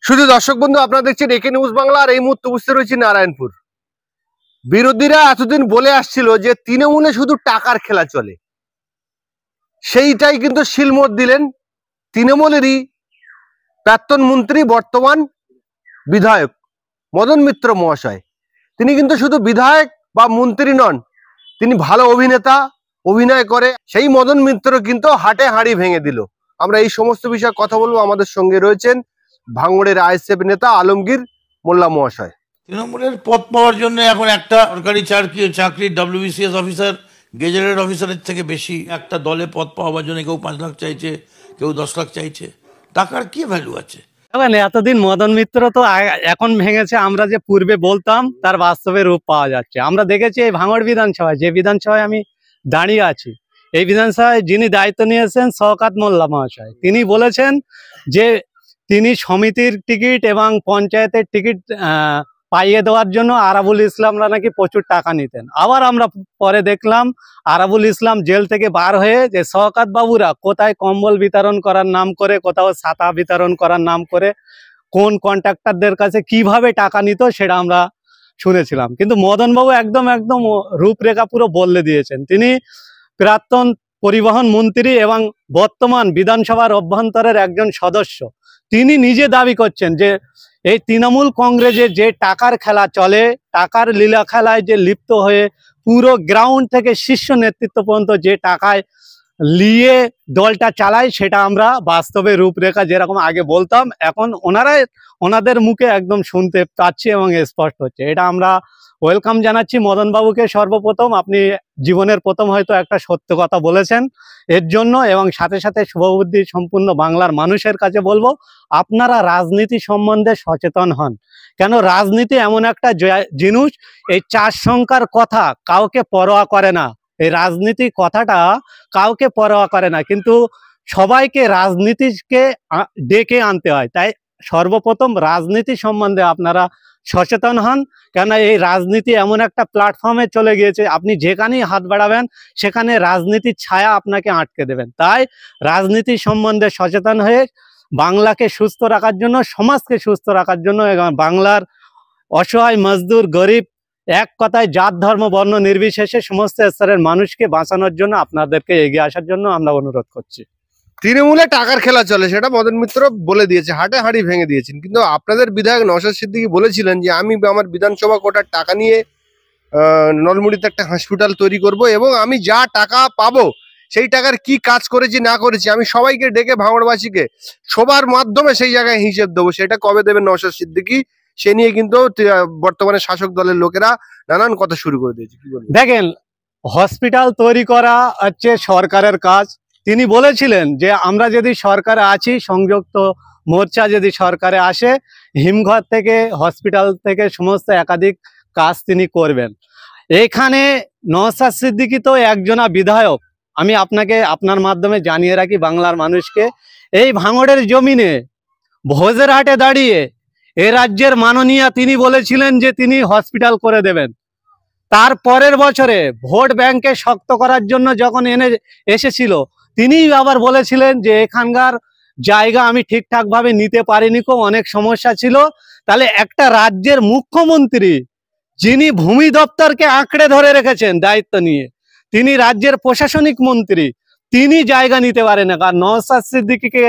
শুধু দর্শক বন্ধু, আপনারা দেখছেন একে নিউজ বাংলা। আর এই মুহূর্তে উপস্থিত রয়েছে নারায়ণপুর। বিরোধীরা এতদিন বলে আসছিল যে তৃণমূলে শুধু টাকার খেলা চলে, সেইটাই কিন্তু শিলমোড় দিলেন তৃণমূলেরই প্রাক্তন মন্ত্রী, বর্তমান বিধায়ক মদন মিত্র মহাশয়। তিনি কিন্তু শুধু বিধায়ক বা মন্ত্রী নন, তিনি ভালো অভিনেতা, অভিনয় করে। সেই মদন মিত্র কিন্তু হাটে হাঁড়ি ভেঙে দিল। আমরা এই সমস্ত বিষয়ে কথা বলবো। আমাদের সঙ্গে রয়েছেন ভাঙড়ের আইএসএফ নেতা আলমগীর মোল্লা মহাশয়। তৃণমূলের পদ পাওয়ার জন্য এখন একটা সরকারি চাকরি WBCS অফিসার, গেজেটেড অফিসারের থেকে বেশি একটা দলে পদ পাওয়ার জন্য কেউ 5 লাখ চাইছে, কেউ 10 লাখ চাইছে। টাকার কি ভ্যালু আছে? এতদিন মদন মিত্র তো এখন ভেঙেছে, আমরা যে পূর্বে বলতাম তার বাস্তবে রূপ পাওয়া যাচ্ছে। আমরা দেখেছি এই ভাঙড় বিধানসভায়, যে বিধানসভায় আমি দাঁড়িয়ে আছি, এই বিধানসভায় যিনি দায়িত্ব নিয়েছেন শওকত মোল্লা মহাশয়, তিনি বলেছেন যে তিনি সমিতির টিকিট এবং পঞ্চায়েতের টিকিট পাইয়ে দেওয়ার জন্য আরাবুল ইসলামরা নাকি প্রচুর টাকা নিতেন। আবার আমরা পরে দেখলাম আরাবুল ইসলাম জেল থেকে বার হয়ে যে শওকত বাবুরা কোথায় কম্বল বিতরণ করার নাম করে, কোথাও ছাতা বিতরণ করার নাম করে কোন কন্ট্রাক্টরদের কাছে কিভাবে টাকা নিত সেটা আমরা শুনেছিলাম। কিন্তু মদনবাবু একদম রূপরেখা পুরো বদলে দিয়েছেন। তিনি প্রাক্তন পরিবহন মন্ত্রী এবং বর্তমান বিধানসভার অভ্যন্তরের একজন সদস্য। তিনি নিজে দাবি করছেন যে এই তৃণমূল কংগ্রেসের যে টাকার খেলা চলে, টাকার লীলা খেলায় যে লিপ্ত হয়ে পুরো গ্রাউন্ড থেকে শীর্ষ নেতৃত্ব পর্যন্ত যে টাকায় নিয়ে দলটা চালায়, সেটা আমরা বাস্তবে রূপরেখা যেরকম আগে বলতাম এখন ওনাদের মুখে একদম শুনতে পাচ্ছি এবং স্পষ্ট হচ্ছে। এটা আমরা ওয়েলকাম জানাচ্ছি মদনবাবুকে। সর্বপ্রথম আপনি জীবনের প্রথম হয়তো একটা সত্য কথা বলেছেন এর জন্য, এবং সাথে সাথে শুভবুদ্ধি সম্পূর্ণ বাংলার মানুষের কাছে বলবো, আপনারা রাজনীতি সম্বন্ধে সচেতন হন। কেন রাজনীতি এমন একটা জিনিস, এই 4 সংখ্যার কথা কাউকে পরোয়া করে না। এই রাজনীতি কথাটা কাউকে পরোয়া করে না, কিন্তু সবাইকে রাজনীতিকে ডেকে আনতে হয়। তাই সর্বপ্রথম রাজনীতি সম্বন্ধে আপনারা সচেতন হন। কেন এই রাজনীতি এমন একটা প্ল্যাটফর্মে চলে গিয়েছে, আপনি যেখানেই হাত বাড়াবেন সেখানে রাজনীতির ছায়া আপনাকে আটকে দেবেন। তাই রাজনীতি সম্বন্ধে সচেতন হয়ে বাংলাকে সুস্থ রাখার জন্য, সমাজকে সুস্থ রাখার জন্য, বাংলার অসহায় মজদুর গরিব, এক কথায় জাত ধর্ম বর্ণ নির্বিশেষে সমস্ত স্তরের মানুষকে বাঁচানোর জন্য আপনাদেরকে এগিয়ে আসার জন্য আমরা অনুরোধ করছি। তৃণমূলে টাকার খেলা চলে, সেটা মদন মিত্র বলে দিয়েছে, হাটে হাঁড়ি ভেঙে দিয়েছেন। কিন্তু আপনাদের বিধায়ক নওশাদ সিদ্দিকী বলেছিলেন যে আমি আমার বিধানসভা কোটার টাকা নিয়ে নলমুড়িতে একটা হসপিটাল তৈরি করব, এবং আমি যা টাকা পাবো সেই টাকার কি কাজ করেছি না করেছি আমি সবাইকে ডেকে, ভাঙড়বাসীকে সবার মাধ্যমে সেই জায়গায় হিসেব দেবো। সেটা কবে দেবেন নওশাদ সিদ্দিকী? সে নিয়ে কিন্তু বর্তমানে শাসক দলের লোকেরা নানান কথা শুরু করে দিয়েছে। কি বলবেন? দেখেন, হসপিটাল তৈরি করা হচ্ছে সরকারের কাজ। তিনি বলেছিলেন যে আমরা যদি সরকারে আছি, সংযুক্ত মোর্চা যদি সরকারে আসে, হিমঘর থেকে হসপিটাল থেকে সমস্ত একাধিক কাজ তিনি করবেন। এখানে নওশাদ সিদ্দিকী তো একজনা বিধায়ক। আমি আপনাকে আপনার মাধ্যমে জানিয়ে রাখি বাংলার মানুষকে, এই ভাঙড়ের জমিনে ভোজের হাটে দাঁড়িয়ে এ রাজ্যের মাননীয়া তিনি বলেছিলেন যে তিনি হসপিটাল করে দেবেন। তার পরের বছরে ভোট ব্যাংকে শক্ত করার জন্য যখন এসেছিল, তিনি আবার বলেছিলেন যে এখানকার জায়গা আমি ঠিকঠাক ভাবে নিতে পারিনি, খুব অনেক সমস্যা ছিল। তাহলে একটা রাজ্যের মুখ্যমন্ত্রী, যিনি ভূমি দপ্তরকে আঁকড়ে ধরে রেখেছেন দায়িত্ব নিয়ে, তিনি রাজ্যের প্রশাসনিক মন্ত্রী, তিনি জায়গা নিতে পারেন না। কারণ নওশাদ সিদ্দিকীকে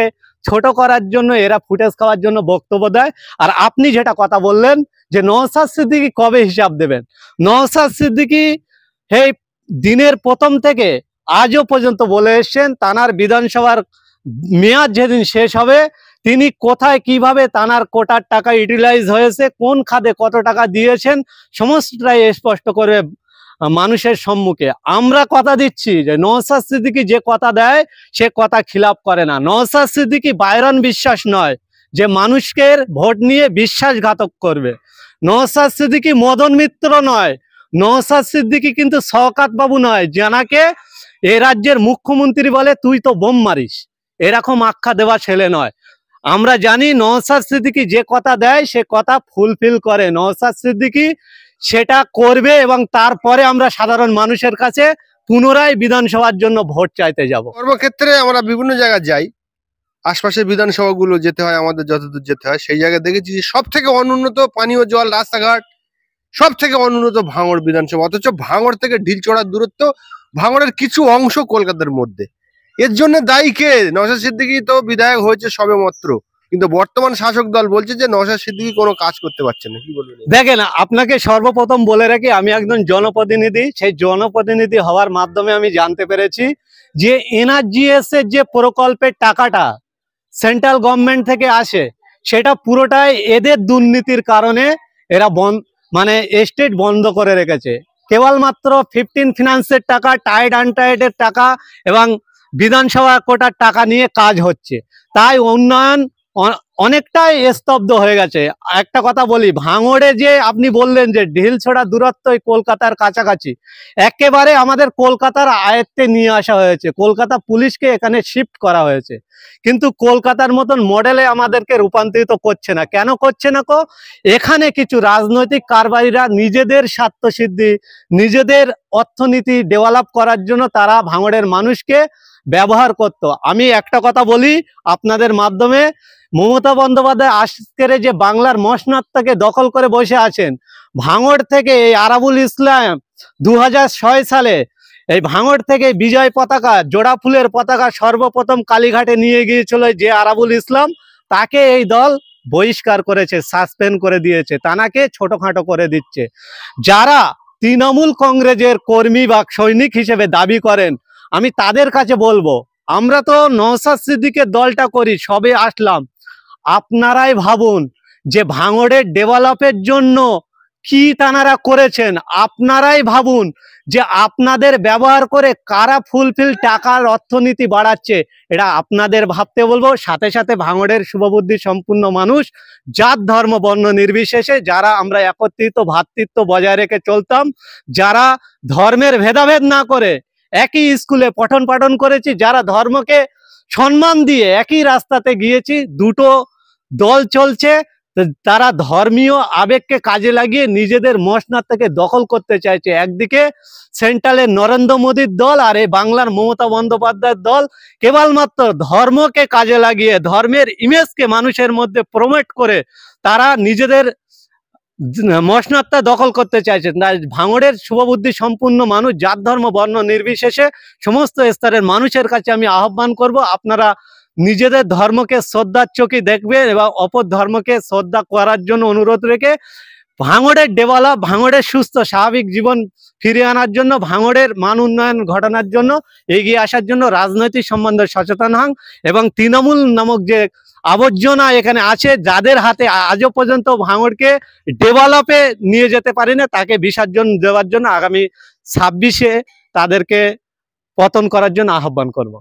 ছোট করার জন্য এরা ফুটেজ খাওয়ার জন্য বক্তব্য দেয়। আর আপনি যেটা কথা বললেন যে নওশাদ সিদ্দিকী কবে হিসাব দেবেন, নওশাদ সিদ্দিকী এই দিনের প্রথম থেকে আজও পর্যন্ত বলে এসছেন তানার বিধানসভার মেয়াদ যেদিন শেষ হবে তিনি কোথায় কিভাবে তানার কোটার টাকা ইউটিলাইজ হয়েছে, কোন খাতে কত টাকা দিয়েছেন, সমস্তটাই স্পষ্ট করে মানুষের সম্মুখে। আমরা কথা দিচ্ছি যে নওশাদ সিদ্দিকী যে কথা দেয় সে কথা খিলাপ করে না। নওশাদ সিদ্দিকী বাইরন বিশ্বাস নয় যে মানুষকে ভোট নিয়ে বিশ্বাসঘাতক করবে। নওশাদ সিদ্দিকী মদন মিত্র নয়। নওশাদ সিদ্দিকী কিন্তু শওকত বাবু নয়, জানাকে এ রাজ্যের মুখ্যমন্ত্রী বলে তুই তো বোম মারিস, এরকম আখ্যা দেওয়া ছেলে নয়। আমরা জানি নওশাদ সিদ্দিকী যে কথা দেয় সে কথা ফুলফিল করে। নওশাদ সিদ্দিকী সেটা করবে, এবং তারপরে আমরা সাধারণ মানুষের কাছে পুনরায় বিধানসভার জন্য ভোট চাইতে যাব। কর্মক্ষেত্রে আমরা বিভিন্ন জায়গায় যাই, আশপাশের বিধানসভাগুলো যেতে হয় আমাদের, যতদূর যেতে হয় সেই জায়গায় দেখেছি যে সব থেকে অনুন্নত পানীয় জল, রাস্তাঘাট সব থেকে অনুন্নত ভাঙড় বিধানসভা, অথচ ভাঙড় থেকে ঢিলচড়ার দূরত্ব, ভাঙড়ের কিছু অংশ কলকাতার মধ্যে। এর জন্য দায়ী কে? নওশাদ সিদ্দিকী তো বিধায়ক হয়েছে সবে মাত্র, কিন্তু বর্তমান শাসক দল বলছে যে নওশাদ সিদ্দিকী কোনো কাজ করতে পারছে না। কি বলবেন? দেখেন, আপনাকে সর্বপ্রথম বলে রাখি, আমি একজন জনপ্রতিনিধি। সেই জনপ্রতিনিধি হওয়ার মাধ্যমে আমি জানতে পেরেছি যে এনআরজিএস এর যে প্রকল্পের টাকাটা সেন্ট্রাল গভর্নমেন্ট থেকে আসে, সেটা পুরোটাই এদের দুর্নীতির কারণে এরা মানে স্টেট বন্ধ করে রেখেছে। কেবলমাত্র 15 ফিনান্সের টাকা, টাইড আনটাইডের টাকা এবং বিধানসভা কোটার টাকা নিয়ে কাজ হচ্ছে, তাই উন্নয়ন অনেকটাই স্তব্ধ হয়ে গেছে। একটা কথা বলি, ভাঙড়ে যে আপনি বললেন যে ঢিলছড়া দূরত্ব কলকাতার কাছাকাছি, একেবারে আমাদের কলকাতার আয়ত্তে নিয়ে আসা হয়েছে, কলকাতা পুলিশকে এখানে শিফট করা হয়েছে, কিন্তু কলকাতার মতন মডেলে আমাদেরকে রূপান্তরিত করছে না। কেন করছে না? এখানে কিছু রাজনৈতিক কারবারিরা নিজেদের স্বার্থসিদ্ধি, নিজেদের অর্থনীতি ডেভেলপ করার জন্য তারা ভাঙড়ের মানুষকে ব্যবহার করত। আমি একটা কথা বলি আপনাদের মাধ্যমে, মমতা বন্দ্যোপাধ্যায় আজকের যে বাংলার মসনদটাকে দখল করে বসে আছেন, ভাঙড় থেকে এই আরাবুল ইসলাম 2006 সালে এই ভাঙড় থেকে বিজয় পতাকা, জোড়া ফুলের পতাকা সর্বপ্রথম কালীঘাটে নিয়ে গিয়েছিল যে আরাবুল ইসলাম, তাকে এই দল বহিষ্কার করেছে, সাসপেন্ড করে দিয়েছে, তানাকে ছোটখাটো করে দিচ্ছে। যারা তৃণমূল কংগ্রেসের কর্মী বা সৈনিক হিসেবে দাবি করেন, আমি তাদের কাছে বলবো, আমরা তো নওশাদ সিদ্দিকের দলটা করি, সবে আসলাম। আপনারাই ভাবুন যে ভাঙড়ের ডেভেলপের জন্য কি তানারা করেছেন। আপনারাই ভাবুন যে আপনাদের ব্যবহার করে কারা ফুলফিল টাকার অর্থনীতি বাড়াচ্ছে, এটা আপনাদের ভাবতে বলবো। সাথে সাথে ভাঙড়ের শুভবুদ্ধি সম্পূর্ণ মানুষ, জাত ধর্ম বর্ণ নির্বিশেষে যারা আমরা একত্রিত ভ্রাতৃত্ব বজায় রেখে চলতাম, যারা ধর্মের ভেদাভেদ না করে একই স্কুলে পঠন পাঠন করেছি, যারা ধর্মকে সম্মান দিয়ে একই রাস্তাতে গিয়েছি, দুটো দল চলছে, তারা ধর্মীয় আবেগকে কাজে লাগিয়ে নিজেদের মসনদ থেকে দখল করতে চাইছে। একদিকে সেন্ট্রালের নরেন্দ্র মোদীর দল আর এই বাংলার মমতা বন্দ্যোপাধ্যায়ের দল কেবলমাত্র ধর্মকে কাজে লাগিয়ে, ধর্মের ইমেজকে মানুষের মধ্যে প্রমোট করে তারা নিজেদের মসনদটা দখল করতে চাইছেন। ভাঙড়ের শুভবুদ্ধি সম্পূর্ণ মানুষ, জাত ধর্ম বর্ণ নির্বিশেষে সমস্ত স্তরের মানুষের কাছে আমি আহ্বান করব, আপনারা নিজেদের ধর্মকে শ্রদ্ধার চোখে দেখবেন এবং অপর ধর্মকে শ্রদ্ধা করার জন্য অনুরোধ রেখে ভাঙড়ের ডেভেলপ, ভাঙড়ের সুস্থ স্বাভাবিক জীবন ফিরিয়ে আনার জন্য, ভাঙড়ের মান উন্নয়ন ঘটানোর জন্য, এগিয়ে আসার জন্য রাজনৈতিক সম্বন্ধে সচেতন হন এবং তৃণমূল নামক যে আবর্জনা এখানে আছে, যাদের হাতে আজও পর্যন্ত ভাঙড়কে ডেভেলপে নিয়ে যেতে পারি না, তাকে বিসর্জন দেওয়ার জন্য আগামী 26-এ তাদেরকে পতন করার জন্য আহ্বান করব।